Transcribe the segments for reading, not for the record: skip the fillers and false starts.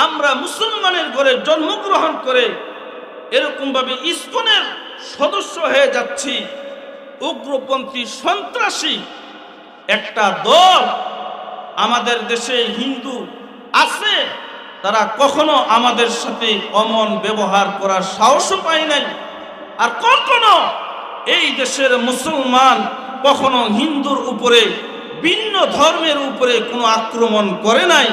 আমরা মুসলমানের ঘরে জন্মগ্রহণ করে এরকম ভাবে ইসকনের সদস্য হয়ে যাচ্ছি, উগ্রপন্থী সন্ত্রাসী একটা দল আমাদের দেশে হিন্দু আছে, তারা কখনো আমাদের সাথে অমন ব্যবহার করার সাহসও পায় নাই। আর কখনো এই দেশের মুসলমান কখনো হিন্দুর উপরে, ভিন্ন ধর্মের উপরে কোনো আক্রমণ করে নাই।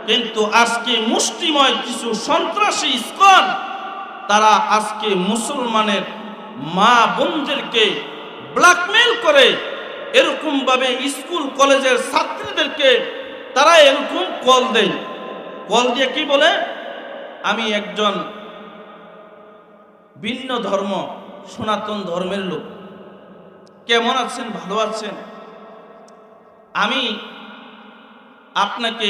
কিন্তু আজকে মুষ্টিময় কিছু সন্ত্রাসী ইসকন, তারা আজকে মুসলমানের মা বোনদেরকে ব্ল্যাকমেল করে, এরকম ভাবে স্কুল কলেজের ছাত্রীদেরকে তারা এরকম কল দেয়। কল দিয়ে কি বলে, আমি একজন ভিন্ন ধর্ম সনাতন ধর্মের লোক, কেমন আছেন, ভালো আছেন, আমি আপনাকে,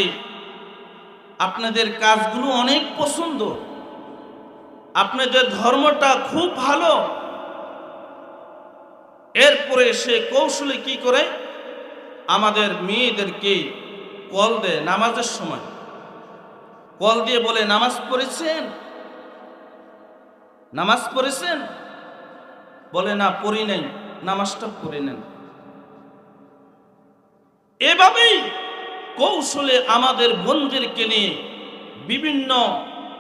আপনাদের কাজগুলো অনেক পছন্দ, আপনাদের ধর্মটা খুব ভালো। এরপরে সে কৌশলে কি করে, আমাদের মেয়েদেরকে কল দেয় নামাজের সময়, কল দিয়ে বলে নামাজ পড়েছেন, নামাজ পড়েছেন, বলে না পড়ি নাই, নামাজটা পড়ে নেন। এভাবেই কৌশলে আমাদের বোনদেরকে নিয়ে বিভিন্ন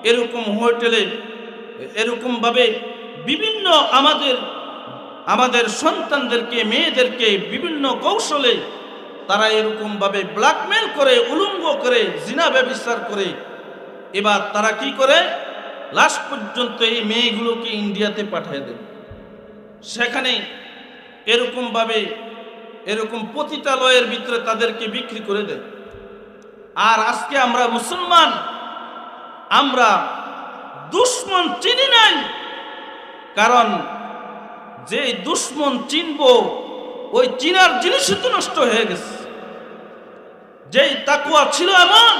এরকম হোটেলে, এরকম ভাবে বিভিন্ন আমাদের সন্তানদেরকে, মেয়েদেরকে বিভিন্ন কৌশলে তারা এরকম ভাবে ব্ল্যাকমেল করে, উলঙ্গ করে, জিনা ব্যভিচার করে। এবার তারা কি করে, লাস্ট পর্যন্ত এই মেয়েগুলোকে ইন্ডিয়াতে পাঠিয়ে দেয়, সেখানে এরকম ভাবে এরকম পতিতালয়ের ভিতরে তাদেরকে বিক্রি করে দেয়। আর আজকে আমরা মুসলমান, আমরা দুশ্মন চিনি নাই, কারণ যে দুশ্মন চিনব ওই চিনার জিনিসই তো নষ্ট হয়ে গেছে। যেই তাকওয়া ছিল এমন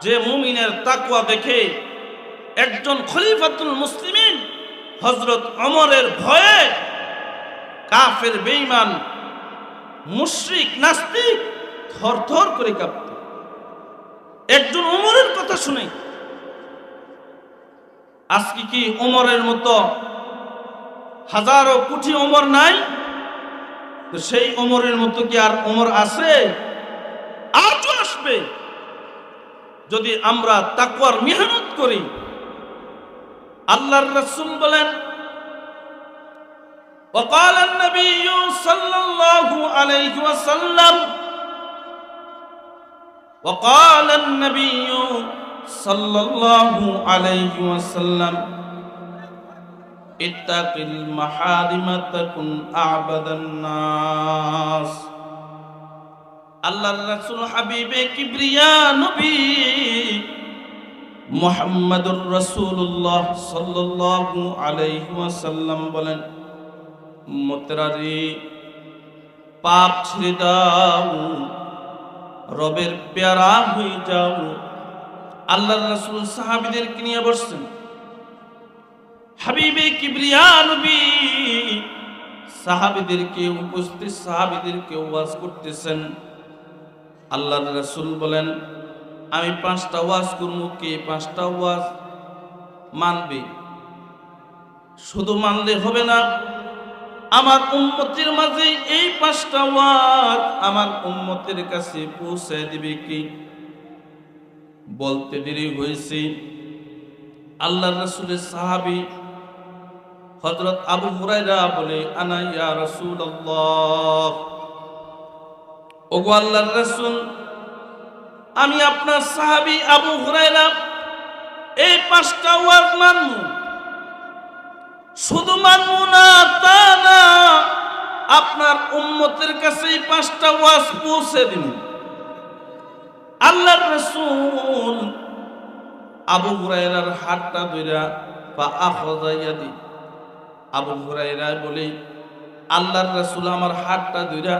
যে মুমিনের তাকওয়া দেখে একজন খলিফাতুল মুসলিমিন হযরত ওমরের ভয়ে কাফের বেঈমান মুশরিক নাস্তিক থরথর করে কাঁপত একজন ওমরের কথা শুনে। আজকে কি ওমরের মতো হাজারো কোটি ওমর নাই? তো সেই ওমরের মতো কি আর ওমর আছে? আজও আসবে যদি আমরা তাকওয়ার মেহনত করি। আল্লাহর রাসূল বলেন, وقال النبي صلى الله عليه وسلم وقال النبي صلى الله عليه وسلم اتق المحارم تكن أعبد الناس। আল্লাহর রাসূল হাবিবে কিবরিয়া নবী মুহাম্মদুর রাসূলুল্লাহ সাল্লাল্লাহু আলাইহি ওয়াসাল্লাম বলেন, মোতরারি পাপ ছেড়ে দাও, রবের প্যারা হয়ে যাও। আল্লাহর রাসূল সাহাবীদেরকে নিয়ে বসছেন, হাবিবে কিবরিয়া নবী সাহাবীদেরকে, উপস্থিত সাহাবীদেরকে ওয়াজ করতেছেন। আল্লাহর রাসূল বলেন, আমি 5টা ওয়াজ করব, কে 5টা ওয়াজ মানবে? শুধু মানলে হবে না, আমার উম্মতের মাঝে এই 5টা ওয়াজ আমার উম্মতের কাছে পৌঁছে দিবে কি? বলতে দেরি হয়েছে। আল্লাহর রাসূলের সাহাবী হযরত আবু হুরায়রা বলে, আনা ইয়া রাসূলুল্লাহ, ওগো আল্লাহর রাসূল, আমি আপনার সাহাবী আবু হুরায়রা, এই 5টা ওয়াজ মানব। শুধু মানব না তা না, আপনার উম্মতের কাছে এই 5টা ওয়াজ পৌঁছে দিন। আল্লাহর রাসূল আবু হুরায়রার হাতটা ধইরা পা আখযা ইয়াদি, আবু হুরায়রা বলে, আল্লাহর রাসূল আমার হাতটা ধইরা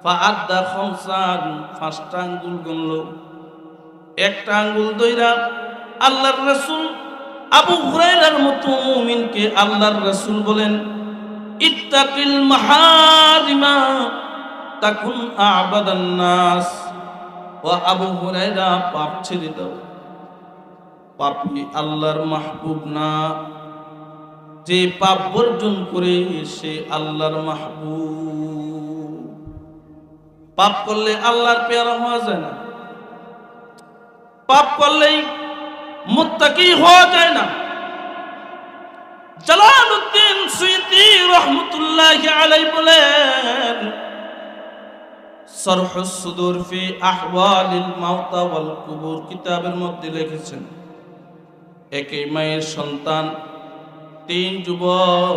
পা আদা খামসান, 5টা আঙ্গুল গুনলো। একটা আঙ্গুল ধইরা আল্লাহর রাসূল আবু হুরায়রার মতো মুমিনকে আল্লাহর রাসূল বলেন, ইত্তাকিল মাহারিমা তাকুন আ'বাদান নাস। ও আবু হুরায়রা পাপ ছেড়ে দাও, পাপী আল্লাহর মাহবুব না, যে পাপ বর্জন করে সে আল্লাহর মাহবুব। পাপ করলে আল্লাহর পেয়ারা হওয়া যায় না, পাপ করলেই মুত্তাকি হওয়া যায় না। জালালউদ্দিন সুয়ুতী রাহমাতুল্লাহি আলাইহি বলেন, শরহুস সুদুর ফি আহওয়ালিল মাউতা ওয়াল কুবুর কিতাবের মধ্যে লিখেছেন, একই মায়ের সন্তান 3 যুবক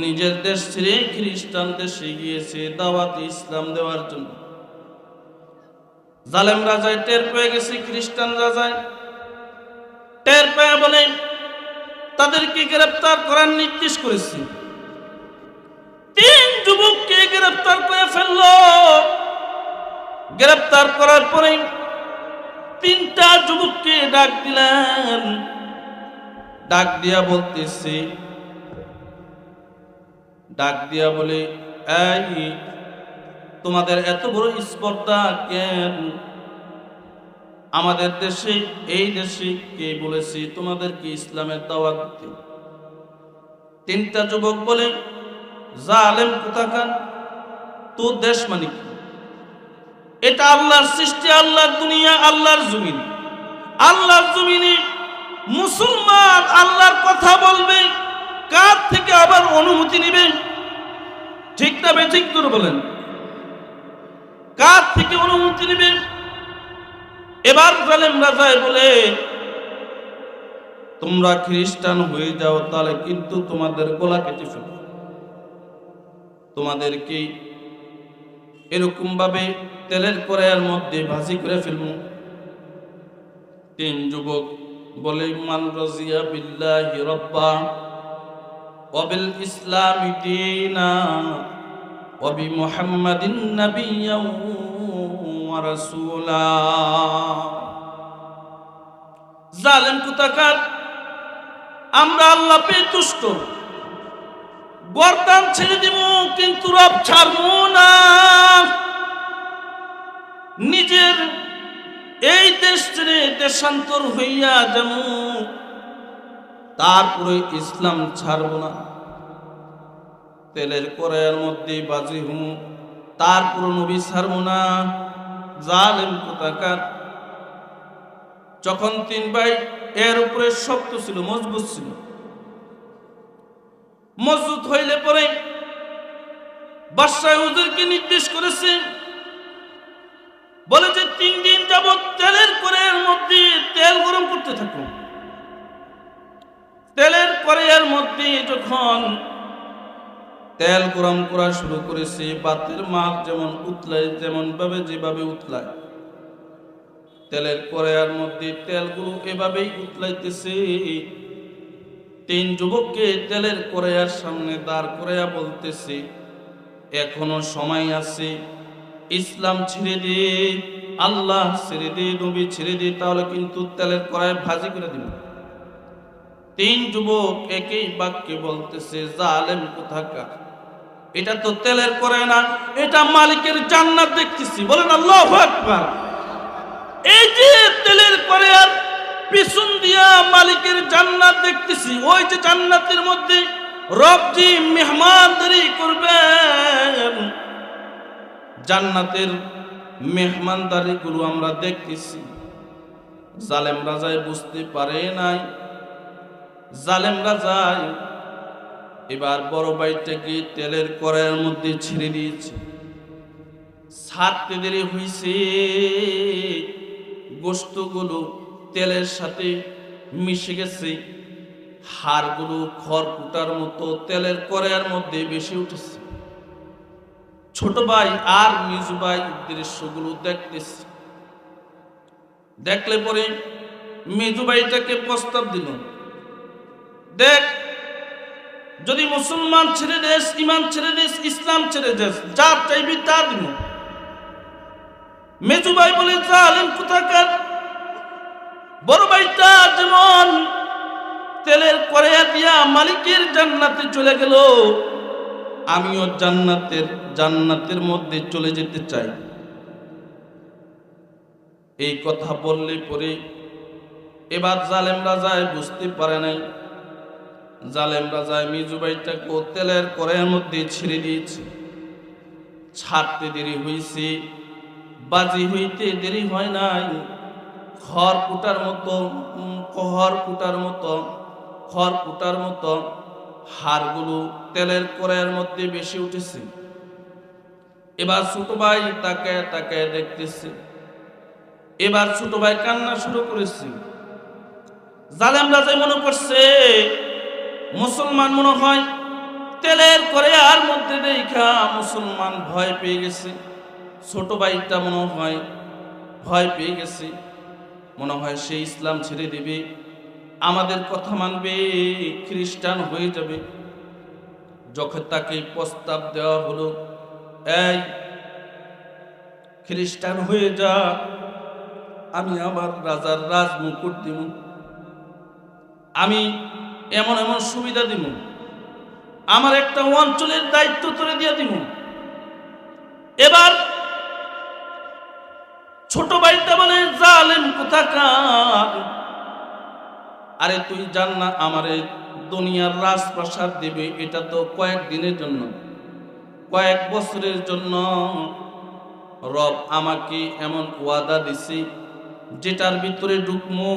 নিজের দেশ ছেড়ে খ্রিস্টান দেশে গিয়েছে দাওয়াতে ইসলাম দেওয়ার জন্য। জালেম রাজায় টের পেয়ে গেছে, খ্রিস্টান রাজায় টের পেয়ে বলে তাদেরকে গ্রেফতার করার নির্দেশ করেছে। 3 যুবককে গ্রেফতার করে ফেলল। গ্রেফতার করার পরে 3টা যুবককে ডাক দিলেন, ডাক দিয়া বলতেছে, ডাক দিয়া বলে, এই তোমাদের এত বড় স্পর্ধা কেন? আমাদের দেশে, এই দেশে কে বলেছে তোমাদেরকে ইসলামের দাওয়াত দিতে? 3টা যুবক বলে, জালেম কোথাকার, তোর দেশ মানে কি? এটা আল্লাহর সৃষ্টি, আল্লাহর দুনিয়া, আল্লাহর জমিন। আল্লাহর জমিনে মুসলমান আল্লাহর কথা বলবে, কার থেকে আবার অনুমতি নেবে? ঠিক না বেঠিক করে বলেন, কার থেকে অনুমতি নেবে? এবার জালেম রাজায় বলে, তোমরা খ্রিস্টান হয়ে যাও, তাহলে কিন্তু তোমাদের গলা কেটে ফেলব, তোমাদেরকে এরকম ভাবে তেলের কড়াইয়ের মধ্যে ভাজি করে ফেলব। 3 যুবক বলে, মান রাজিয়া বিল্লাহি রাব্বা ওয়া বিল ইসলামি দীনা ওয়া বি মুহাম্মাদিন নাবিয়্যান ওয়া রাসূলা। জালেম কোথাকার, আমরা আল্লাহ পেয়ে তুষ্ট, গর্দান ছেড়ে দিব কিন্তু রব ছাড়বো না। নিজের এই দেশ ছেড়ে দেশান্তর হইয়া যাব, তারপরে ইসলাম ছাড়ব না। তেলের কড়াইয়ের মধ্যে বাজি হুম, তারপর নবী ছাড়ব না। জালেম কোথাকার। যখন 3 ভাই এর উপরে শক্ত ছিল, মজবুত ছিল, মজবুত হইলে পরে বাদশাহ হুজুরকে নির্দেশ করেছে, বলে যে 3 দিন যাবত তেলের কড়াইয়ের মধ্যে তেল গরম করতে থাকো। তেলের কড়াইয়ের মধ্যে যখন তেল গরম করা শুরু করেছে, বাতের মাছ যেমন উতলায়, যেমন ভাবে যেভাবে উতলায়, তেলের কড়াইয়ের মধ্যে তেলগুলো এভাবেই উতলাইতেছে। 3 যুবককে তেলের কড়াইয়ের সামনে দাঁড় করাইয়া বলতেছে, এখনো সময় আছে, ইসলাম ছেড়ে দে, আল্লাহ ছেড়ে দে, নবী ছেড়ে দে, তাহলে কিন্তু তেলের কড়াই ভাজি করে দিব। 3 যুবক একই বাক্যে বলতেছে, জালেম কোথাকার, এটা তো তেলের কড়াই না, এটা মালিকের জান্নাত দেখতেছি। বলেন আল্লাহু আকবার। এই যে তেলের কড়াইয়ের পিছন দিয়া মালিকের জান্নাত দেখতেছি, ওই যে জান্নাতের মধ্যে রবজি মেহমানদারি করবেন, জান্নাতের মেহমানদারি গুলো আমরা দেখতেছি। জালেম রাজায় বুঝতে পারে নাই। জালেম রাজায় এবার বড় ভাইটাকে তেলের কড়াইয়ের মধ্যে ছেড়ে দিয়েছে। ছাড়তে দেরি হয়েছে, গোশতগুলো তেলের সাথে মিশে গেছে, হাড়গুলো খড়কুটার মতো তেলের কড়াইয়ের মধ্যে বেশি উঠেছে। ছোট ভাই আর মেজু ভাই দৃশ্যগুলো দেখতেছে। দেখলে পরে মেজু ভাইটাকে প্রস্তাব দিল, দেখ, যদি মুসলমান ছেড়ে দেশ, ইমান ছেড়ে দেশ, ইসলাম ছেড়ে দেশ, যা চাইবি তা দিব। মেজু ভাই বলে, জালেম কোথাকার, বড় ভাইটা যেমন তেলের কড়াইয়া দিয়া মালিকের জান্নাতে চলে গেল, আমিও জান্নাতের মধ্যে চলে যেতে চাই। এই কথা বললে পরে এবার জালেম রাজায় বুঝতে পারে নাই। জালেম রাজায় মিজুবাইটাকে তেলের কড়াইয়ের মধ্যে ছেড়ে দিয়েছে। ছাড়তে দেরি হয়েছে, বাজি হইতে দেরি হয় নাই। খড় কুটার মতো হাড়গুলো তেলের কড়াইয়ের মধ্যে বেশি উঠেছে। এবার ছোট ভাই তাকায় তাকায় দেখতেছে। এবার ছোট ভাই কান্না শুরু করেছে। জালেম রাজা মনে করছে মুসলমান মনে হয় তেলের কড়াইয়ের মধ্যে দেখা মুসলমান ভয় পেয়ে গেছে। ছোট ভাইটা মনে হয় ভয় পেয়ে গেছে, মনে হয় সে ইসলাম ছেড়ে দিবে, আমাদের কথা মানবে, খ্রিস্টান হয়ে যাবে। যখন তাকে প্রস্তাব দেওয়া হলো, এই খ্রিস্টান হয়ে যা, আমি আমার রাজার রাজ মুকুট দিব, আমি এমন এমন সুবিধা দিব, আমার একটা অঞ্চলের দায়িত্ব তোরে দিয়ে দিব। এবার ছোট ভাইটা বলে, জালেম কোথাকার, আরে তুই জান না আমারে দুনিয়ার রাজপ্রাসাদ দিবে, এটা তো কয়েক দিনের জন্য, কয়েক বছরের জন্য। রব আমাকে এমন ওয়াদা দিছে যেটার ভিতরে ঢুকমু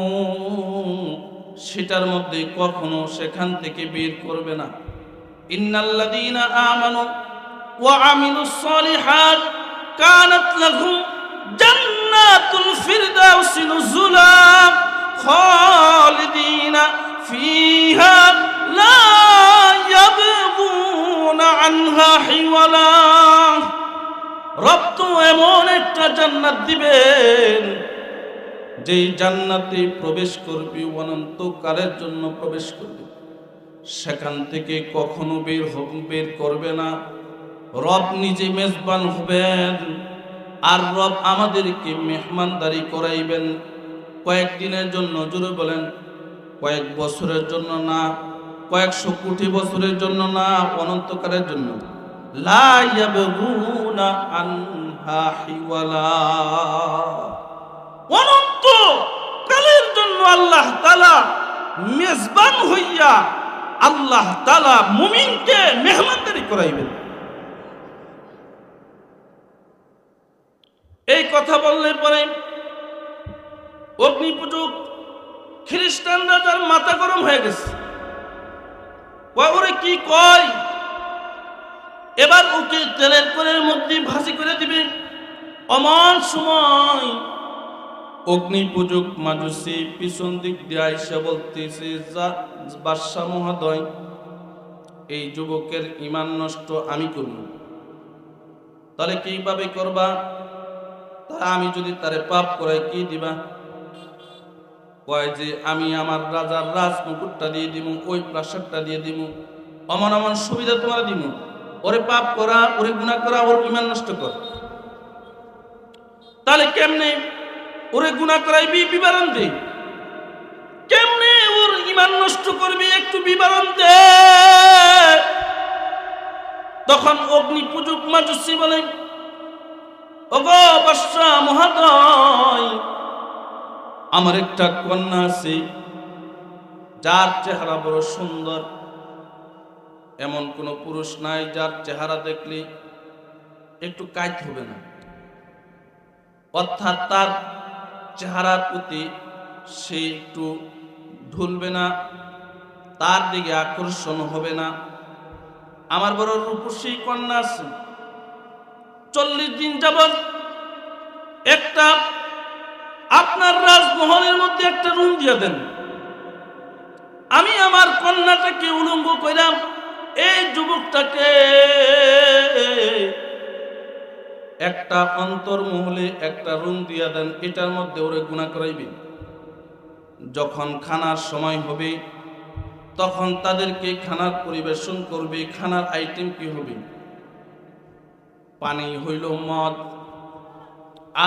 সেটার মধ্যে কখনো সেখান থেকে বের করবে না। ইন্নাল্লাযীনা আমানু ওয়া আমিলুস সালিহাত কানাত লাহুম জান্নাতুল ফিরদাউসি নুজুলা খালিদিনা ফিহা লা ইয়াবগুনা আনহা হিওয়ালা। রব তো এমন একটা জান্নাত দিবেন যেই জান্নাতে প্রবেশ করবি অনন্তকালের জন্য প্রবেশ করবি, সেখান থেকে কখনো বের করবে না। রব নিজে মেজবান হবেন, আর রব আমাদেরকে মেহমানদারি করাইবেন কয়েকদিনের জন্য। জোরে বলেন, কয়েক বছরের জন্য না, কয়েকশো কোটি বছরের জন্য না, অনন্তকালের জন্য। লা ইয়াবগুনা আনহা হিওয়ালা, অনন্ত কালের জন্য আল্লাহ তাআলা মেজবান হইয়া আল্লাহ তাআলা মুমিনকে মেহমানদারি করাইবেন। এই কথা বললে পরে অগ্নিপূজক খ্রিস্টান রাজার মাথা গরম হয়ে গেছে। ওরে কি কয়, এবার ওকে তেলের কড়াইয়ের মধ্যে ভাজি করে দিবে। অমন সময় অগ্নিপূজক মাজুসি পিছন দিক দিয়ে আইসা বলতেছে, বাদশা মহোদয়, এই যুবকের ঈমান নষ্ট আমি করব, তাহলে কিভাবে করবা? তা আমি যদি তারে পাপ করাই কি দিবা? কয় যে আমি আমার রাজার রাজ মুকুটটা দিয়ে দিব, ওই প্রাসাদটা দিয়ে দিব, অমন অমন সুবিধা তোমার দিব। ওরে পাপ করা, ওরে গুনাহ করা, ওর ঈমান নষ্ট কর। তাহলে কেমনে ওরে গুনাহ করাইবি? বিবরণ দে। কেমনে ওর ঈমান নষ্ট করবি? একটু বিবরণ দে। তখন অগ্নিপূজক মাজুসি বলে, ওগো বাদশা মহোদয়, আমার একটা কন্যা আছে যার চেহারা বড় সুন্দর, এমন কোন পুরুষ নাই যার চেহারা দেখলে একটু কাইত হবে না, অর্থাৎ তার চেহারার প্রতি সে একটু ঢুলবে না, তার দিকে আকর্ষণ হবে না। আমার বড় রূপসী কন্যা আছে, 40 দিন যাবৎ একটা আপনার রাজমহলের মধ্যে একটা রুম দিয়ে দেন, আমি আমার কন্যাটাকে উলঙ্গ কইরাম, এই যুবকটাকে একটা অন্তর্মহলে একটা রুম দিয়া দেন, এটার মধ্যে ওরে গুনাহ করাইবে। যখন খানার সময় হবে তখন তাদেরকে খানার পরিবেশন করবে। খানার আইটেম কি হবে? পানি হইল মদ,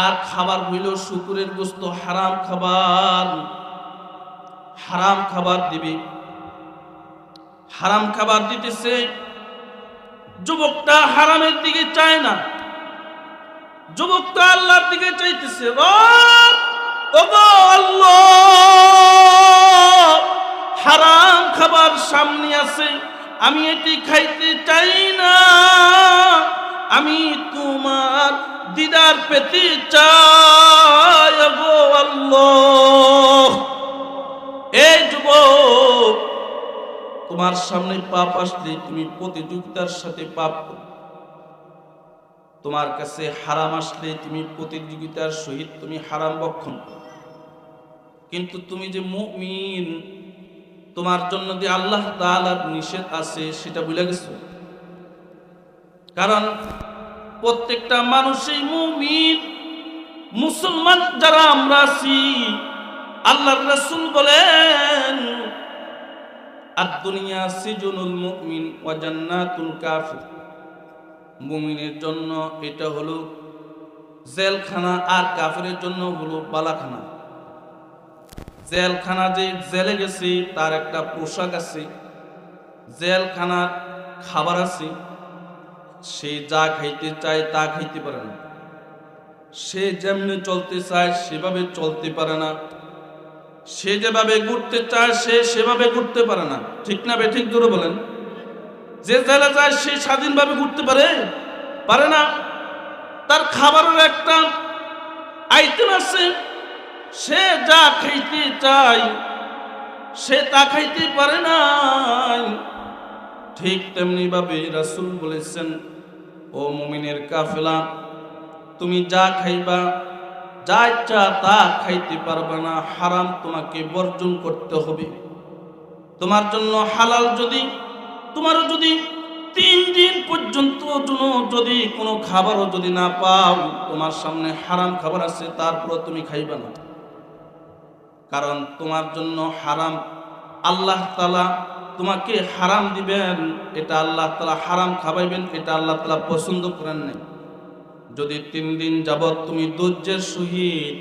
আর খাবার হইল শুকুরের গোশত, হারাম খাবার। হারাম খাবার দিবে, হারাম খাবার দিতেছে। যুবকটা হারামের দিকে চায় না, যুবকটা আল্লাহর দিকে চাইতেছে। রব ওগো আল্লাহ, হারাম খাবার সামনে আছে, আমি এটি খাইতে চাই না, আমি তোমার দিদার পেতে চাই ওগো আল্লাহ। এই যুবক, তোমার সামনে পাপ আসলে তুমি প্রতিযোগিতার সাথে পাপ করো, তোমার কাছে হারাম আসলে তুমি প্রতিযোগিতার সহিত তুমি হারাম ভক্ষণ করো। কিন্তু তুমি যে মুমিন, তোমার জন্য যে আল্লাহ তাআলার নিষেধ আছে সেটা ভুলে গেছো। কারণ প্রত্যেকটা মানুষই মুমিন, মুসলমান যারা আমরা আছি, আল্লাহর রাসূল বলেন আদ-দুনিয়া সিজনুল মুমিন ওয়া জান্নাতুল কাফির। মুমিনের জন্য এটা হলো জেলখানা, আর কাফিরের জন্য হলো বালাখানা। জেলখানা, যে জেলে গেছে তার একটা পোশাক আছে, জেলখানার খাবার আছে, সে যা খাইতে চায় তা খাইতে পারে না, সে যেমনি চলতে চায় সেভাবে চলতে পারে না, সে যেভাবে ঘুরতে চায় সে সেভাবে ঘুরতে পারে না। ঠিক না বে ঠিক? জোরে বলেন। যে জেলে যায় সে স্বাধীনভাবে ঘুরতে পারে না। তার খাবারের একটা আইটেম আছে, সে যা খাইতে চায় সে তা খাইতে পারে না। ঠিক তেমনি ভাবে রাসূল বলেছেন, ও মুমিনের কাফেলা, তুমি যা খাইবা, যা ইচ্ছা তা খাইতে পারবে না, হারাম তোমাকে বর্জন করতে হবে। তোমার জন্য হালাল যদি, তোমারও যদি 3 দিন পর্যন্ত যদি কোনো খাবারও যদি না পাও, তোমার সামনে হারাম খাবার আছে, তারপর তুমি খাইবা না। কারণ তোমার জন্য হারাম, আল্লাহ তাআলা তোমাকে হারাম দিবেন, এটা আল্লাহ তাআলা হারাম খাওয়াইবেন, এটা আল্লাহ তাআলা পছন্দ করেন নাই। যদি 3 দিন যাবত তুমি ধৈর্যের সহিত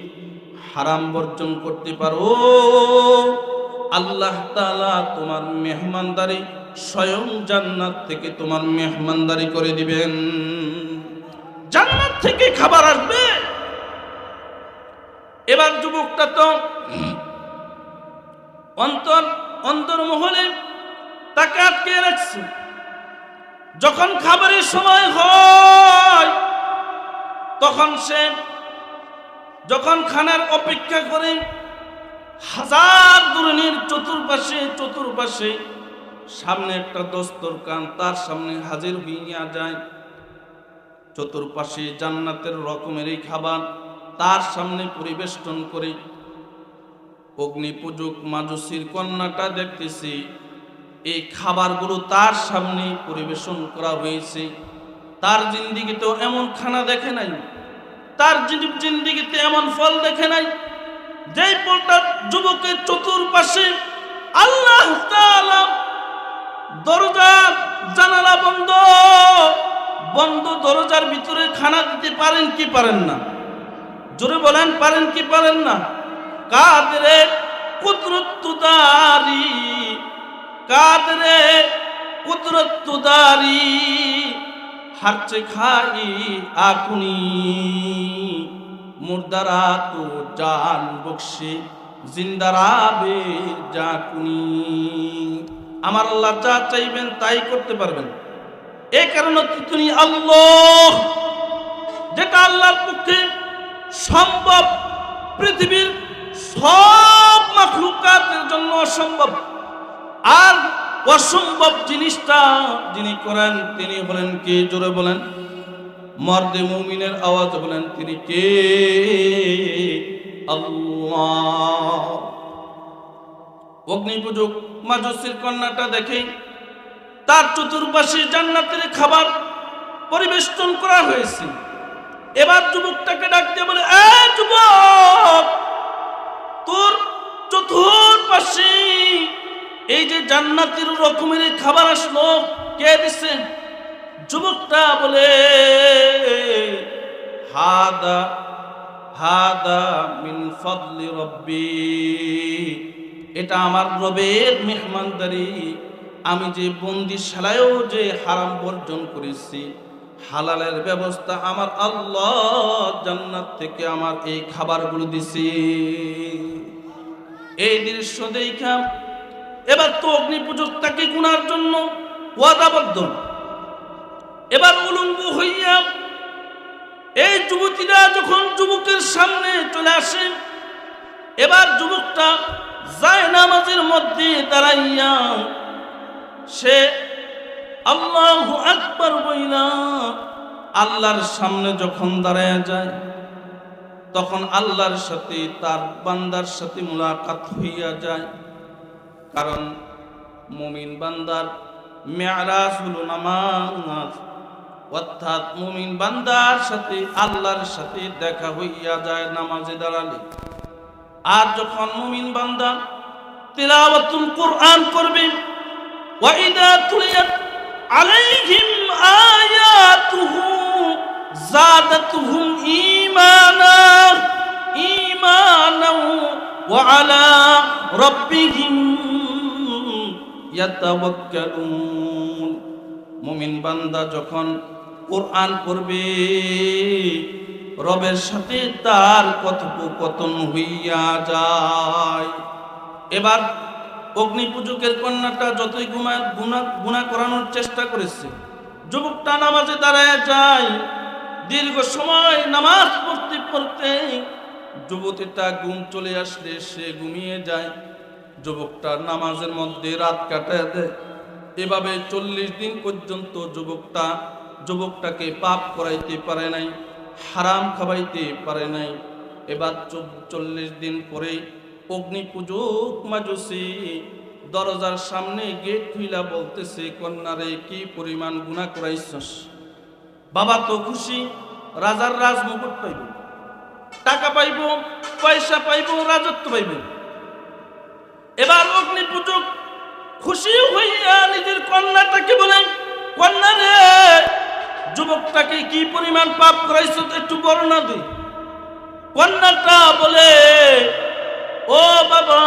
হারাম বর্জন করতে পারো, আল্লাহ তাআলা তোমার মেহমানদারি স্বয়ং জান্নাত থেকে তোমার মেহমানদারি করে দিবেন। জান্নাত থেকে খাবার আসবে। এবার যুবকটা তো অন্তর্মহলে তাকে আটকে রাখছে। যখন খাবারের সময় হয় তখন সে যখন খানার অপেক্ষা করে, হাজার দুরনির চতুর্পাশে সামনে একটা দস্তরখান, তার সামনে হাজির হইয়া যায়। চতুর্পাশে জান্নাতের রকমের এই খাবার তার সামনে পরিবেষ্টন করে অগ্নিপূজক মাজুসির কন্যাটা দেখতেছি, এই খাবারগুলো তার সামনে পরিবেশন করা হয়েছে। তার জিন্দিগিতেও এমন খানা দেখে নাই, তার জিন্দিগিতে এমন ফল দেখে নাই। যেই ফলটা যুবকের চতুর্পাশে আল্লাহ তাআলা দরজার জানালা বন্ধ দরজার ভিতরে খানা দিতে পারেন কি পারেন না? জোরে বলেন, পারেন কি পারেন না? কাদরে কুদরতুদারি, কাদরে কুদরতুদারি, হারচে খাই আকুনি, মুর্দারা তো জান বখশে, জিন্দারা বে জাকুনি। আমার আল্লাহ যা চাইবেন তাই করতে পারবেন। এই কারণে তিনি আল্লাহ, যেটা আল্লাহর পক্ষে সম্ভব পৃথিবীর সব মাখলুকাতের জন্য অসম্ভব। আর অসম্ভব জিনিসটা যিনি করেন তিনি হলেন কে? জোরে বলেন, মর্দে মুমিনের আওয়াজ বলেন, তিনি কে? আল্লাহ। অগ্নিপূজক মাজুসির কন্যাটা দেখে তার চতুর্পাশে জান্নাতের খাবার পরিবেষ্টন করা হয়েছে। এবার যুবকটাকে ডাক দিয়ে বলে, এ যুবক, তোর চতুর্পাশে এই যে জান্নাতের রকমের খাবার আসলো, কে দিছে? যুবকটা বলে, হাদা মিন ফাদলি রব্বি, এটা আমার রবের মেহমানদারি। আমি যে বন্দিশালায়ও যে হারাম বর্জন করেছি, হালালের ব্যবস্থা আমার আল্লাহ জান্নাত থেকে আমার এই খাবারগুলো দিছি। এই দৃশ্য দেখা এবার তো অগ্নিপূজক তাকে গুনার জন্য ওয়াদাবদ্ধ। এবার উলঙ্গ হইয়া এই যুবতীরা যখন যুবকের সামনে চলে আসে, এবার যুবকটা যায় নামাজের মধ্যে দাঁড়াইয়া সে আল্লাহু আকবার বইলা আল্লাহর সামনে যখন দাঁড়ায় যায়, তখন আল্লাহর সাথে তার বান্দার সাথে মুলাকাত হইয়া যায়। কারণ মুমিন বান্দার মেরাজ হলো নামাজ, অর্থাৎ মুমিন বান্দার সাথে আল্লাহর সাথে দেখা হইয়া যায় নামাজে দাঁড়ালে। আর যখন মুমিন বান্দা তিলাওয়াতুল কুরআন করবে, ওয়াইদা তুলিয়াত আলাইহিম আয়াতুহু যাদাতুহুম ঈমানা ওয়া আলা রাব্বিহিম ইয়াতাওয়াক্কালুন। মুমিন বান্দা যখন কোরআন পড়বে, রবের সাথে তার কথোপকথন হইয়া যায়। এবার অগ্নিপূজকের কন্যাটা যতই গুনাহ করানোর চেষ্টা করেছে, যুবকটা নামাজে দাঁড়ায় যায়। দীর্ঘ সময় নামাজ পড়তে পড়তে যুবতীটা ঘুম চলে আসলে সে ঘুমিয়ে যায়। যুবকটা নামাজের মধ্যে রাত কাটায় দেয়। এভাবে 40 দিন পর্যন্ত যুবকটাকে পাপ করাইতে পারে নাই, হারাম খাওয়াইতে পারে নাই। এবার 40 দিন পরে অগ্নিপূজক মাজুসি দরজার সামনে গেট খুইলা বলতেছে, কন্যারে কি পরিমাণ গুনাহ করাইছস। বাবা তো খুশি, রাজার রাজ মুকুট পাইব, টাকা পাইব, পয়সা পাইব, রাজত্ব পাইব। এবার অগ্নিপূজক খুশি হইয়া নিজের কন্যাটাকে বলে, কন্যা রে, যুবকটাকে কি পরিমাণ পাপ করাইছ একটু বর্ণনা দে। কন্যাটা বলে, ও বাবা,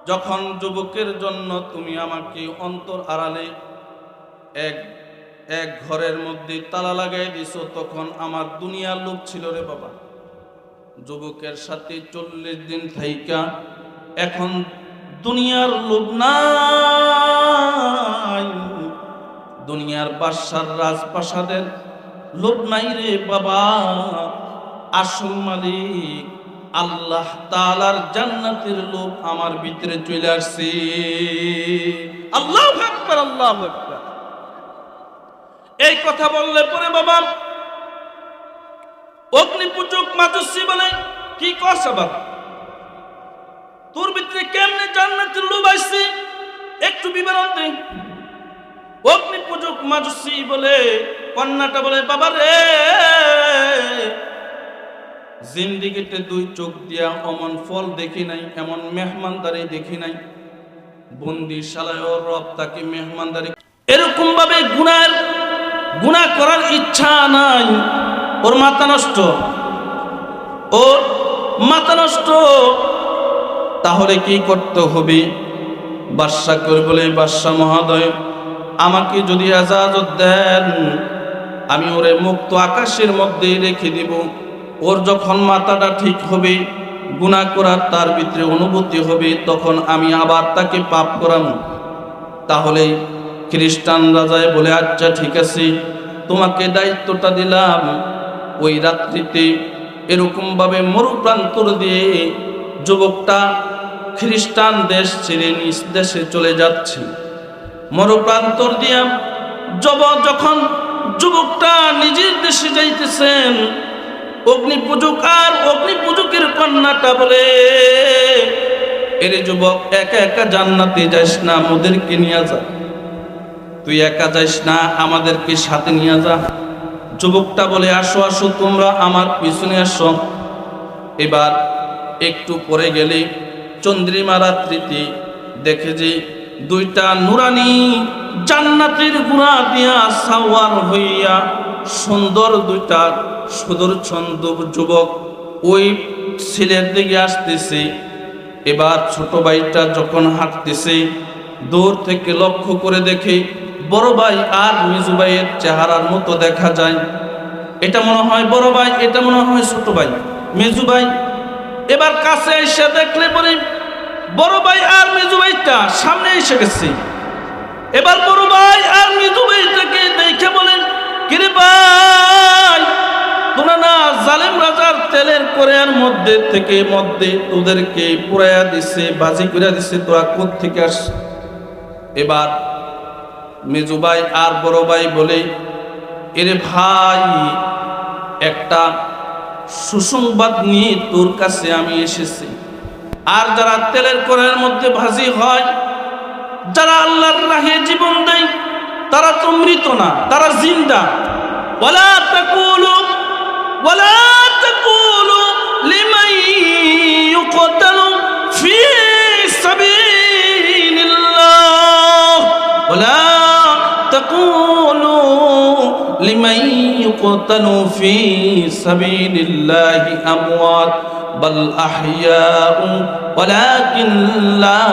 যখন যুবকের জন্য তুমি আমাকে অন্তর আড়ালে এক ঘরের মধ্যে তালা লাগাই দিছো, তখন আমার দুনিয়ার লোভ ছিল রে বাবা। যুবকের সাথে 40 দিন থাইকা এখন দুনিয়ার লোভ নাই, দুনিয়ার বাদশার রাজপ্রাসাদের লোভ নাই রে বাবা। আসল মালিক আল্লাহ তাআলার জান্নাতের লোভ আমার ভিতরে চলে আসছে। আল্লাহু আকবার, আল্লাহু আকবার। এই কথা বললে পরে বাবা অগ্নিপূজক মাজুসি বলে, কি কস আবার, তোর ভিতরে কেমনে জান্নাতের লোভ আসছে একটু বিবরণ দে। অগ্নিপূজক মাজুসি বলে, কন্যাটা বলে, বাবা রে, জিন্দিগিতে 2 চোখ দিয়া অমন ফল দেখি নাই, এমন মেহমানদারি দেখি নাই। বন্দিশালায় ওর রব তাকে মেহমানদারি, এরকম ভাবে গুনাহ করার ইচ্ছা নাই। ওর মাথা নষ্ট, ওর মাথা নষ্ট। তাহলে কি করতে হবে? বাদশাহ করে বলে, বাদশাহ মহোদয়, আমাকে যদি ইজাজত দেন, আমি ওরে মুক্ত আকাশের মধ্যে রেখে দিব। ওর যখন মাথাটা ঠিক হবে, গুনাহ করার তার ভিতরে অনুভূতি হবে, তখন আমি আবার তাকে পাপ করাবো। তাহলে খ্রিস্টান রাজায় বলে, আচ্ছা ঠিক আছে, তোমাকে দায়িত্বটা দিলাম। ওই রাত্রিতে এরকম ভাবে মরুপ্রান্তর দিয়ে যুবকটা খ্রিস্টান দেশ ছেড়ে নিজ দেশে চলে যাচ্ছে। মরুপ্রান্তর দিয়া যখন যুবকটা নিজের দেশে যাইতেছেন, অগ্নিপূজকের কন্যাটা বলে, এরে যুবক, একা একা জান্নাতে যাস না, মোদেরকে নিয়ে যা। তুই একা যাস না, আমাদেরকে সাথে নিয়ে যা। যুবকটা বলে, আসো আসো, তোমরা আমার পিছনে আসো। এবার একটু পরে গেলে চন্দ্রিমা রাত্রিতে দেখে যে 2টা নুরানি জান্নাতের গুণা দিয়া সাওয়ার হইয়া সুন্দর 2টা সুদর্শন যুবক ওই ছেলের দিকে আসতেছে। এবার ছোট ভাইটা যখন হাঁটতেছে, দূর থেকে লক্ষ্য করে দেখে বড় ভাই আর মেজু ভাইয়ের চেহারার মতো দেখা যায়। এটা মনে হয় বড় ভাই, এটা মনে হয় ছোট ভাই, মেজু ভাই। এবার কাছে এসে দেখলে পরে বড় ভাই আর মেজু ভাইটা সামনে এসে গেছে। এবার বড় ভাই আর মেজু ভাইটাকে দেখে বলেন, কিরে ভাই, তোরা না জালেম রাজার তেলের কড়াইয়ের মধ্যে থেকে তোদেরকে পুরাইয়া দিছে, বাজি করে দিছে, তোরা কোত্থেকে আস? এবার মেজু ভাই আর বড় ভাই বলে, এরে ভাই, একটা সুসংবাদ নিয়ে তোর কাছে আমি এসেছি। আর যারা তেলের কড়াইয়ের মধ্যে ভাজি হয়, যারা আল্লাহর রাহে জীবন দেয়, তারা তো মৃত না, তারা জিন্দা। ওয়ালা তাকুলু লিমান ইউকতালু ফি সাবিলিল্লাহ, ওয়ালা তাকুলু লিমান ইউকতালু ফি সাবিলিল্লাহি আমওয়াত بل أحياء ولكن لا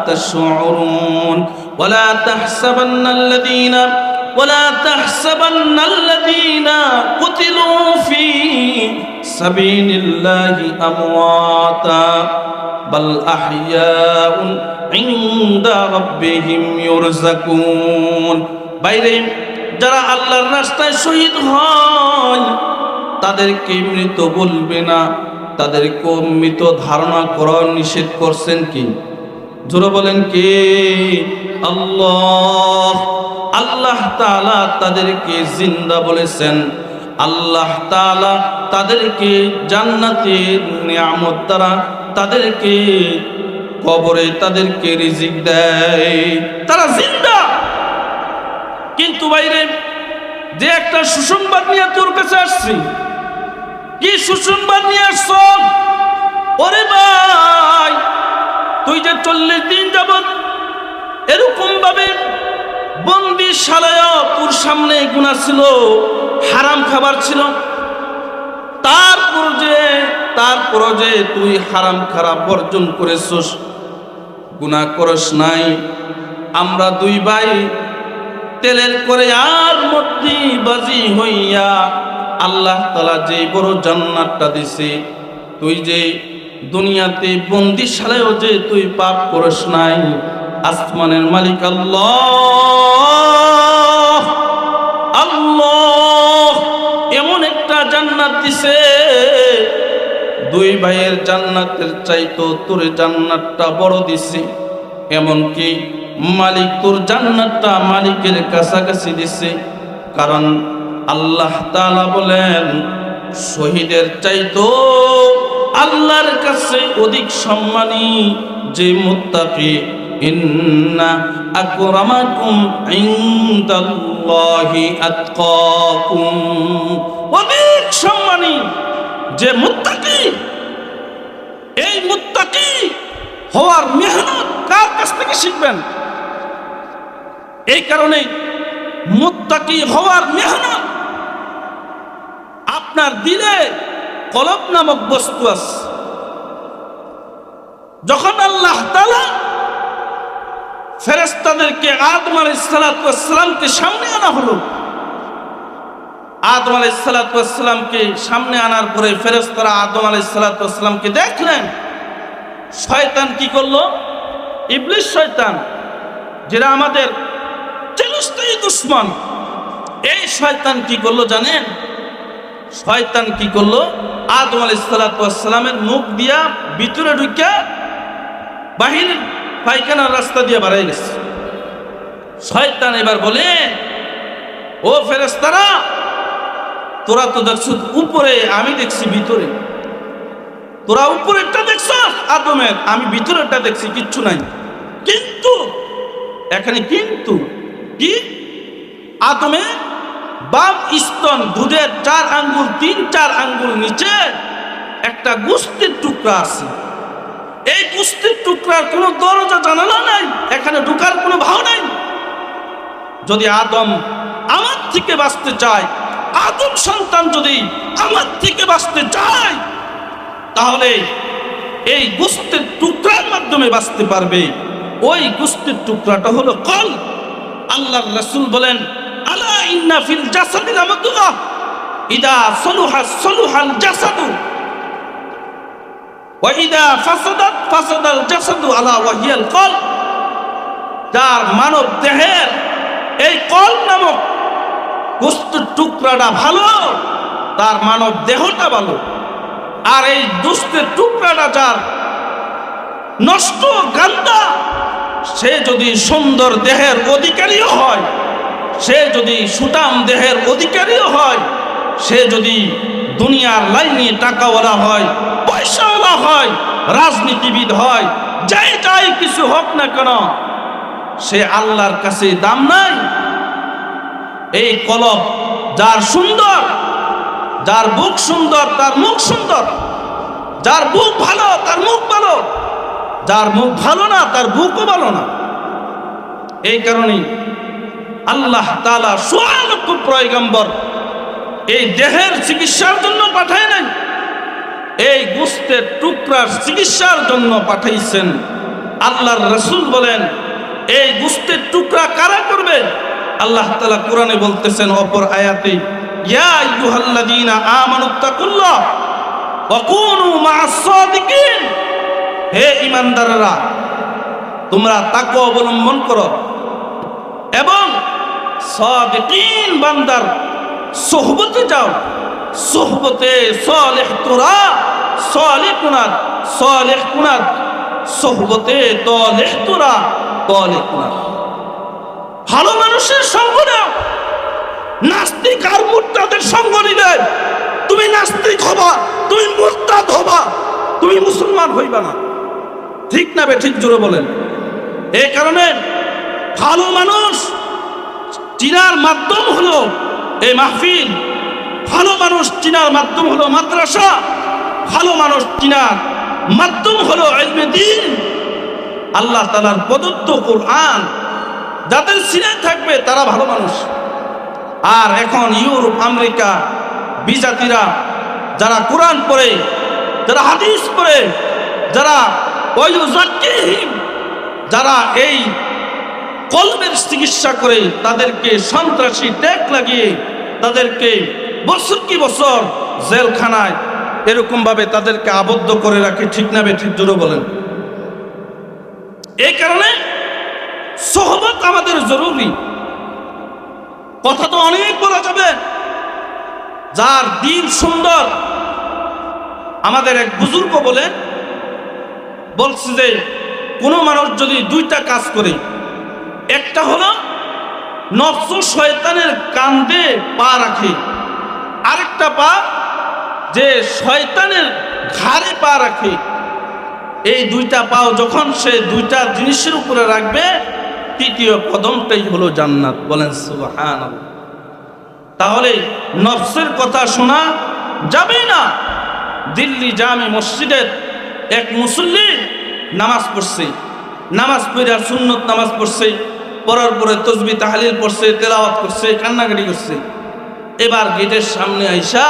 تشعرون ولا تحسبن الذين قتلوا في سبيل الله أمواتا بل أحياء عند ربهم يرزقون। বাইরে যারা আল্লাহর রাস্তায় শহীদ হয় তাদেরকে মৃত বলবে না, তাদেরকে মৃত ধারণা করার নিষেধ করছেন কি? জোরে বলেন কে? আল্লাহ। আল্লাহ তাআলা তাদেরকে জিন্দা বলেছেন। আল্লাহ তাআলা তাদেরকে জান্নাতের নিয়ামত দ্বারা তাদেরকে কবরে তাদেরকে রিজিক দেয়, তারা জিন্দা। কিন্তু বাইরে যে একটা সুসংবাদ নিয়ে তোর কাছে আসছি, কি সুসংবাদ নিয়ে আসছ? ওরে ভাই, তুই যে 40 দিন যাবত এরকম ভাবে বন্দিশালায় তোর সামনে গুনাহ ছিল, হারাম খাবার ছিল, তারপর যে তুই হারাম খারাপ বর্জন করেছস, গুনাহ করস নাই। আমরা দুই ভাই তেলের করে আর মধ্যে বাজি হইয়া আল্লাহ তাআলা যে বড় জান্নাতটা দিছে, তুই যে দুনিয়াতে বন্দিশালায়ও যে তুই পাপ করস নাই, আসমানের মালিক আল্লাহ এমন একটা জান্নাত দিছে, দুই ভাইয়ের জান্নাতের চাইতো তোর জান্নাতটা বড় দিছে। এমনকি মালিক তোর জান্নাতটা মালিকের কাছাকাছি দিছে। কারণ আল্লাহ তাআলা বলেন, শহীদের চাইতো আল্লাহর কাছে অধিক সম্মানী যে মুত্তাকি, ইন্না আকরামাকুম ইনদাল্লাহি আতকাকুম, অধিক সম্মানী যে মুত্তাকি। এই মুত্তাকি হওয়ার মেহনত কার কাছ থেকে শিখবেন? এই কারণে মুত্তাকি হওয়ার মেহনত আপনার দিলে কলব নামক বস্তু আছে। যখন আল্লাহ তাআলা ফেরেশতাদেরকে আদম আলাইহিস সালাতু ওয়াস সালামকে সামনে আনা হলো, আদম আলাইহিস সালাতু ওয়াস সালামকে সামনে আনার পরে ফেরেশতারা আদম আলাইহিস সালাতু ওয়াস সালামকে দেখলেন। শয়তান কি করলো? ইবলিস শয়তান, যেটা আমাদের চিরস্থায়ী দুশমন, এই শয়তান কি করলো জানেন? শয়তান কি করলো? আদম আলাইহিস সালাতু ওয়াস সালামের মুখ দিয়া ভিতরে ঢুকে বাহির পায়খানার রাস্তা দিয়ে বাড়াই গেছে। শয়তান এবার বলে, ও ফেরেশতারা, তোরা তো দেখছো উপরে, আমি দেখছি ভিতরে। তোরা উপরেরটা দেখছ আদমের, আমি ভিতরেরটা দেখছি, কিচ্ছু নাই। কিন্তু এখানে কিন্তু কি? আদমের বাম স্তন দুধের 4 আঙ্গুল 3-4 আঙ্গুল নিচে একটা গোস্তের টুকরা আছে। এই গোস্তের টুকরার কোনো দরজা জানালা নাই, এখানে ঢোকার কোনো ভাও নাই। যদি আদম আমার থেকে বাঁচতে চায়, আদম সন্তান যদি আমার থেকে বাঁচতে চায়, তাহলে এই গোস্তের টুকরার মাধ্যমে বাঁচতে পারবে। ওই গোস্তের টুকরাটা হলো কল। আল্লাহর রাসূল বলেন, আলা ইন্না ফিল জাসাদি লামাদগাহ ইদা সলুহা সলুহাল জাসাদু ওয়া ইদা ফাসাদাত ফাসাদাল জাসাদু আলা ওয়াহিয়াল কলব। যার মানব দেহের এই কলব নামক গোস্তের টুকরাটা ভালো, তার মানব দেহটা ভালো। আর এই গোস্তের টুকরাটা যার নষ্ট গান্দা, সে যদি সুন্দর দেহের অধিকারীও হয়, সে যদি সুঠাম দেহের অধিকারীও হয়, সে যদি দুনিয়ার লাইনে টাকাওয়ালা হয়, পয়সাওয়ালা হয়, রাজনীতিবিদ হয়, যাই কিছু হোক না কেন, সে আল্লাহর কাছে দাম নাই। এই কলব যার সুন্দর, যার বুক সুন্দর তার মুখ সুন্দর, যার বুক ভালো তার মুখ ভালো, যার মুখ ভালো না তার বুকও ভালো না। এই কারণেই আল্লাহ তাআলা সোয়া লক্ষ পয়গম্বর এই দেহের চিকিৎসার জন্য পাঠায় নাই, এই গোস্তের টুকরার চিকিৎসার জন্য পাঠাইছেন। আল্লাহর রাসূল বলেন, এই গোস্তের টুকরা কারা করবে? আল্লাহ তাআলা কোরআনে বলতেছেন অপর আয়াতে, ইয়া আইয়ুহাল্লাযীনা আমানুত্তাকুল্লাহ ওয়া কুনু মা'আস সাদিকিন। হে ঈমানদাররা, তোমরা তাকওয়া অবলম্বন করো এবং সাদিকিন বান্দার সোহবতে যাও। সোহবতে সালেহ তোরা সালেহ কুনাত সালেহ কুনাত, সোহবতে তালেহ তোরা তালেহ কুনাত। ভালো মানুষের সঙ্গ নাও। নাস্তিক আর মুরতাদের সঙ্গ নিলে তুমি নাস্তিক হবা, তুমি মুরতাদ হবা, তুমি মুসলমান হইবা না। ঠিক না বে ঠিক? জোরে বলেন। এই কারণে ভালো মানুষ চিনার মাধ্যম হলো এই মাহফিল, ভালো মানুষ চিনার মাধ্যম হলো মাদ্রাসা, ভালো মানুষ চিনার মাধ্যম হলো ইলমে দ্বীন, আল্লাহ তাআলার প্রদত্ত কোরআন। যাদের সিনে থাকবে তারা ভালো মানুষ। আর এখন ইউরোপ আমেরিকা বিজাতিরা যারা কোরআন পড়ে, যারা হাদিস পড়ে, যারা যারা এই কলবের চিকিৎসা করে, তাদেরকে সন্ত্রাসী ট্যাগ লাগিয়ে তাদেরকে বছর কি বছর জেলখানায় এরকম ভাবে তাদেরকে আবদ্ধ করে রাখে। ঠিক না বে ঠিক? জোরে বলেন। এই কারণে সোহবত আমাদের জরুরি। কথা তো অনেক বলা যাবে। যার দিন সুন্দর, আমাদের এক বুজুর্গ বলছে যে কোনো মানুষ যদি দুইটা কাজ করে, একটা হলো নফস শয়তানের কান্দে পা রাখে, আরেকটা পা যে শয়তানের ঘাড়ে পা রাখে, এই দুইটা পাও যখন সে দুইটা জিনিসের উপরে রাখবে, তৃতীয় কদমটাই হলো জান্নাত। বলেন সুবহানাল্লাহ। তাহলে নফসের কথা শোনা যাবে না। দিল্লি জামে মসজিদের এক মুসল্লি নামাজ পড়ছে, নামাজ পড়ে সুন্নত নামাজ পড়ছে, পড়ার পরে তসবিহ তাহলিল পড়ছে, তেলাওয়াত করছে, কান্নাকাটি করছে। এবার গেটের সামনে আইসা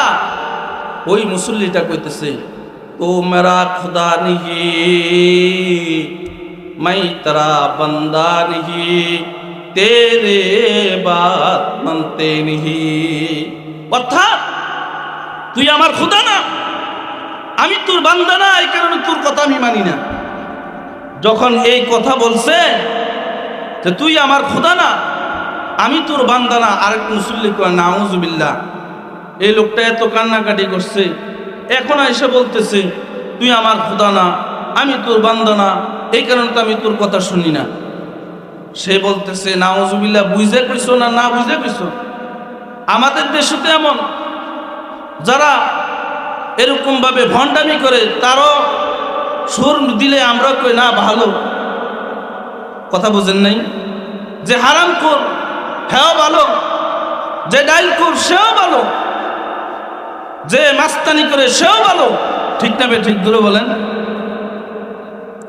ওই মুসল্লিটা কইতেছে, ও মেরা খুদা নিহি मैं तेरा बंदा नहीं, तेरे बात मानते नहीं। অর্থাৎ তুই আমার খোদা না, আমি তোর বান্দা না, এই কারণে তোর কথা আমি মানি না। যখন এই কথা বলছে যে তুই আমার খোদা না, আমি তোর বান্দা না, আরেক মুসল্লি কয় নাউজুবিল্লাহ। এই লোকটা এত কান্নাকাটি করছে, এখন এসে বলতেছে তুই আমার খোদা না, আমি তোর বান্দা না, এই কারণে তো আমি তোর কথা শুনি না। সে বলতেছে নাউজুবিল্লাহ, বুঝে কইছো না না বুঝে কইছো? আমাদের দেশে তো এমন যারা এরকম ভাবে ভণ্ডামি করে, তারও সুর দিলে আমরা কই না ভালো। কথা বুঝেন নাই? যে হারাম কর হেও ভালো, যে ডাইল কর সেও ভালো, যে মাস্তানি করে সেও ভালো। ঠিক না বে ঠিক? দূরে বলেন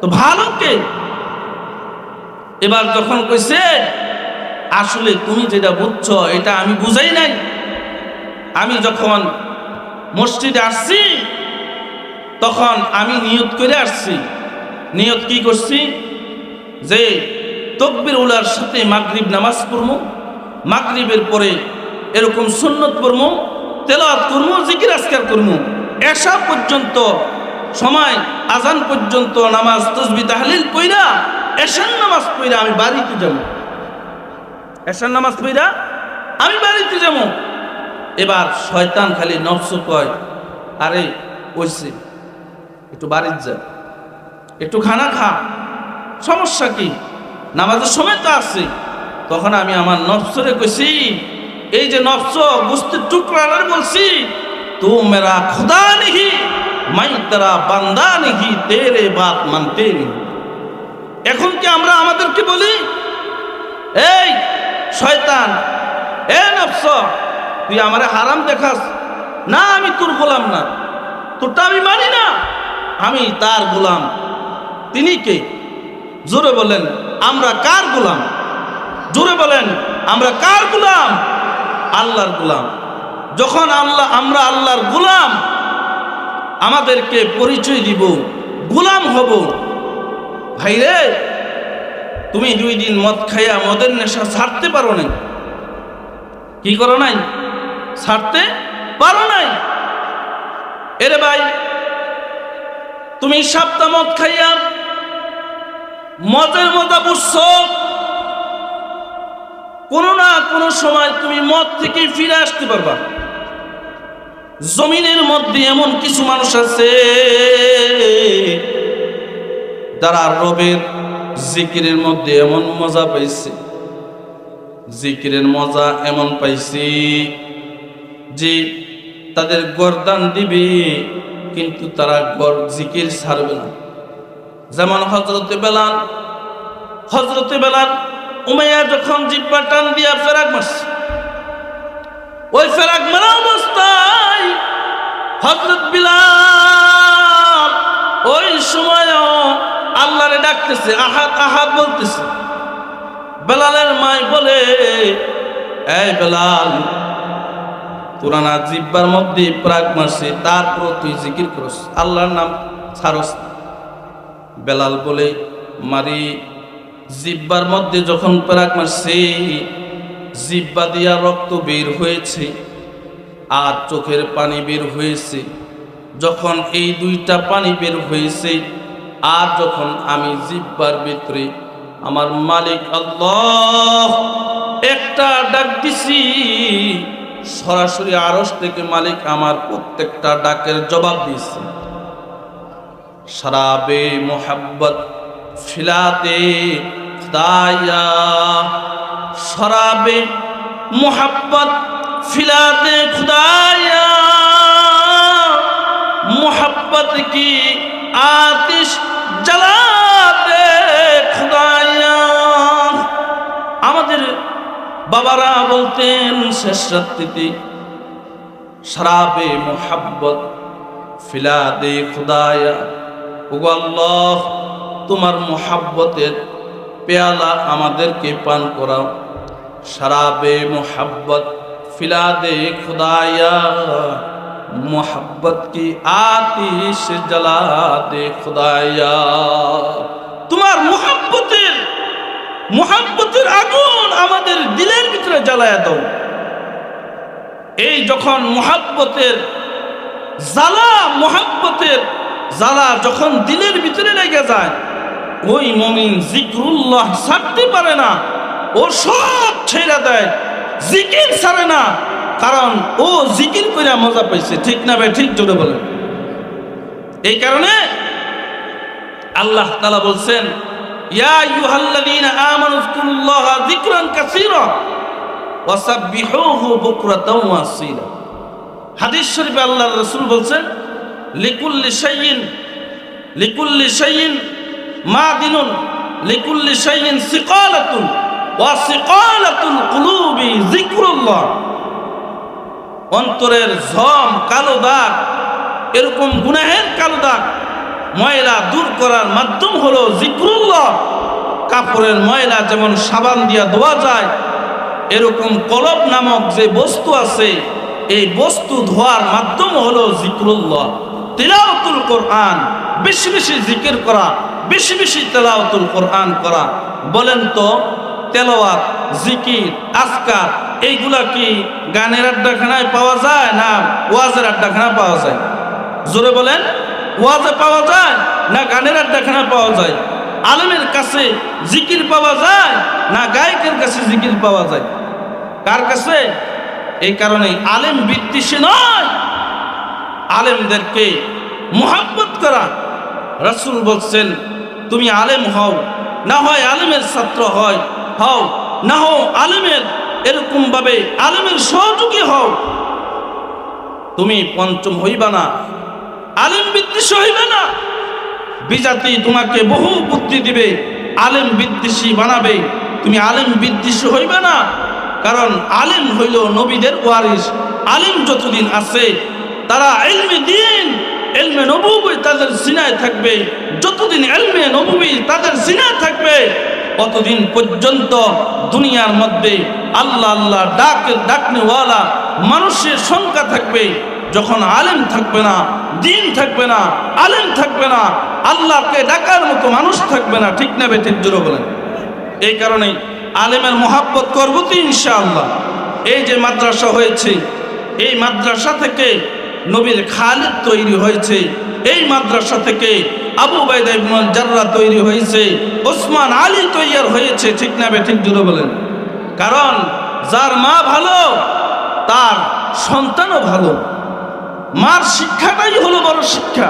তো ভালো কে? এবার যখন কইছে আসলে তুমি যেটা বুঝছো এটা আমি বুঝাই নাই। আমি যখন মসজিদে আসছি তখন আমি নিয়ত করে আসছি। নিয়ত কি করছি? যে তকবীর উলার সাথে মাগরিব নামাজ পড়বো, মাগরিবের পরে এরকম সুন্নত পড়বো, তেলাওয়াত করবো, জিকির আজকার করবো, এশা পর্যন্ত সময়, আজান পর্যন্ত নামাজ তাসবিহ তাহলিল পড়া এশার নামাজ পড়া আমি বাড়িতে যাব। এশার নামাজ পড়া আমি বাড়িতে যাব। এবার শয়তান খালি নফস কয়, আরে ওইছে একটু বাড়িতে যা, একটু খানা খা, সমস্যা কি, নামাজের সময় তো আছে। তখন আমি আমার নফসরে কইছি, এই যে নফস গোস্তের টুকরা বলছি, তু মেরা খুদা নেহি মাই তেরা বান্দা নেহি, তেরে বাত মানতে নেহি। এখন কি আমরা আমাদেরকে বলি, এই শয়তান, এ নফস, তুই আমারে হারাম দেখাস না, আমি তোর গোলাম না, তোরটা আমি মানি না, আমি তার গোলাম। তিনি কে? জোরে বলেন, আমরা কার গোলাম? জোরে বলেন, আমরা কার গোলাম? আল্লাহর গোলাম। যখন আমরা আল্লাহর গোলাম, আমাদেরকে পরিচয় দিব, গোলাম হব। ভাইরে, তুমি 2 দিন মদ খাইয়া মদের নেশা ছাড়তে পারো নাই, কি করো নাই? ছাড়তে পারো নাই। এরে ভাই, তুমি সপ্তাহ মদ খাইয়া মদের মজা বুঝছো, কোনো না কোনো সময় তুমি মদ থেকে ফিরে আসতে পারবা। জমিনের মধ্যে এমন কিছু মানুষ আছে যারা রবের জিকিরের মধ্যে এমন মজা পাইছে, জিকিরের মজা এমন পাইছে যে তাদের গর্দান দিবে কিন্তু তারা জিকির ছাড়বে না। যেমন হযরতে বেলাল উমাইয়া যখন জিহ্বা টান দিয়া ফেরাক মারছে, ওই ফেরাক মারা অবস্থায় হযরত বিলাল ওই সময় আল্লাহরে ডাকতেছে, আহাদ আহাদ বলতেছে। বেলালের মাই বলে, এই বেলাল, তোরা না জিহ্বার মধ্যে প্রাক মারছে, তারপর তুই জিকির করস, আল্লাহর নাম ছাড়স। বেলাল বলে, মারি, জিহ্বার মধ্যে যখন প্রাক মারছে, জিহ্বা দিয়া রক্ত বের হয়েছে আর চোখের পানি বের হয়েছে। যখন এই 2টা পানি বের হয়েছে আর যখন আমি জিহ্বার ভিতরে আমার মালিক আল্লাহ একটা ডাক দিছি, সরাসরি আরশ থেকে মালিক আমার প্রত্যেকটা ডাকের জবাব দিয়েছে। শরাবে মোহাব্বত ফিলাতে খুদায়া, শরাবে মোহাব্বত ফিলাতে খুদায়া, मोहब्बत की आतिश जलाते खुदाया। আমাদের বাবারা বলতেন শেষ রাত্রিতে শরাবে মোহাব্বত ফিলা দে খুদায়া, ওগো আল্লাহ তোমার মোহাব্বতের পেয়ালা আমাদেরকে পান করাও। শরাবে মোহাব্বত ফিলা দে খুদায়া, मोहब्बत की आतिश जला दे खुदाया, তোমার মোহাব্বতের আগুন আমাদের দিলের ভিতরে জ্বালায়া দাও। এই যখন মোহাব্বতের জ্বালা যখন দিলের ভিতরে লেগে যায়, ওই মুমিন জিকরুল্লাহ ছাড়তে পারে না, ও সব ছেড়ে দেয়, জিকির ছাড়ে না, কারণ ও জিকির করে মজা পাইছে। ঠিক না ভাই? ঠিক জোরে বলেন। এই কারণে আল্লাহ তাআলা বলছেন, ইয়া আইয়ুহাল্লাযীনা আমানু যকুরুল্লাহা যিকরান কাসীরা ওয়াসাব্বিহুহু বুকরাতাও ওয়া আসীলা। হাদিস শরীফে আল্লাহর রাসূল বলছেন, লিকুল্লি শাইইন মাদিনুন লিকুল্লি শাইইন সিকালাতুন ওয়া সিকালাতুল কুলুবি যিকরুল্লাহ। অন্তরের ঝম, কালো দাগ, এরকম গুনাহের কালো দাগ ময়লা দূর করার মাধ্যম হলো জিকরুল্লাহ। কাপড়ের ময়লা যেমন সাবান দিয়া ধোয়া যায়, এরকম কলব নামক যে বস্তু আছে, এই বস্তু ধোয়ার মাধ্যম হলো জিকরুল্লাহ। তিলাওয়াতুল কোরআন, বেশি বেশি জিকির করা, বেশি বেশি তিলাওয়াতুল কোরআন করা। বলেন তো তেলাওয়াত, জিকির, আজকার এইগুলা কি গানের আড্ডাখানায় পাওয়া যায় না ওয়াজের আড্ডাখানায় পাওয়া যায়? জোরে বলেন, ওয়াজে পাওয়া যায় না গানের আড্ডাখানায় পাওয়া যায়? আলেমের কাছে জিকির পাওয়া যায় না গায়কের কাছে জিকির পাওয়া যায়? কার কাছে? এই কারণেই আলেম বিদ্বেষী নয়, আলেমদেরকে মুহাব্বত করা। রাসূল বলছেন তুমি আলেম হও, না হয় আলেমের ছাত্র হও, না হও আলেমের এরকম ভাবে আলেমের সহযোগী হও, তুমি পঞ্চম হইবা না, আলেম বিদ্বেষী হইবে না। বিজাতি তোমাকে বহু বুদ্ধি দিবে, আলেম বিদ্বেষী বানাবে, তুমি আলেম বিদ্বেষী হইবে না। কারণ আলেম হইল নবীদের ওয়ারিস। আলেম যতদিন আছে তারা ইলমে দ্বীন, ইলমে নবুবী তাদের সিনায় থাকবে। যতদিন ইলমে নবুবী তাদের সিনায় থাকবে ততদিন পর্যন্ত দুনিয়ার মধ্যে আল্লাহ আল্লাহ ডাকনেওয়ালা মানুষের সংখ্যা থাকবে। যখন আলেম থাকবে না, দ্বীন থাকবে না, আলেম থাকবে না, আল্লাহকে ডাকার মতো মানুষ থাকবে না। ঠিক না বেঠিক জোরে বলেন? এই কারণেই আলেমের মহাব্বত করব তো ইনশাআল্লাহ। এই যে মাদ্রাসা হয়েছে, এই মাদ্রাসা থেকে নবীর খালিদ তৈরি হয়েছে, এই মাদ্রাসা থেকে আবু উবাইদা ইবনে জাররাহ তৈরি হয়েছে, ওসমান আলী তৈরি হয়েছে। ঠিক না বেঠিক জোরে বলেন? কারণ যার মা ভালো তার সন্তানও ভালো। মার শিক্ষাটাই হলো বড় শিক্ষা।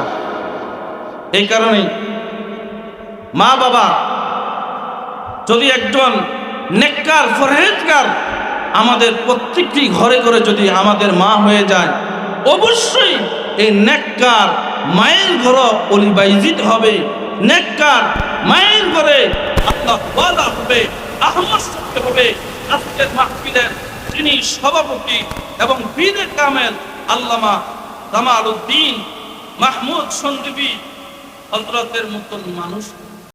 এই কারণেই মা বাবা যদি একজন নেককার ফরহেজগার আমাদের প্রত্যেকটি ঘরে ঘরে যদি আমাদের মা হয়ে যায়, অবশ্যই এই নেককার মায়ের ঘর অলি বাইজিদ হবে, নেককার মায়ের ঘরে আল্লাহ ওয়ালা হবে, আহমদ হবে। আজকের মাহফিলের যিনি সভাপতি এবং পীরে কামেল আল্লামা জামালউদ্দিন মাহমুদ সন্দীপী হযরতের মতন মানুষ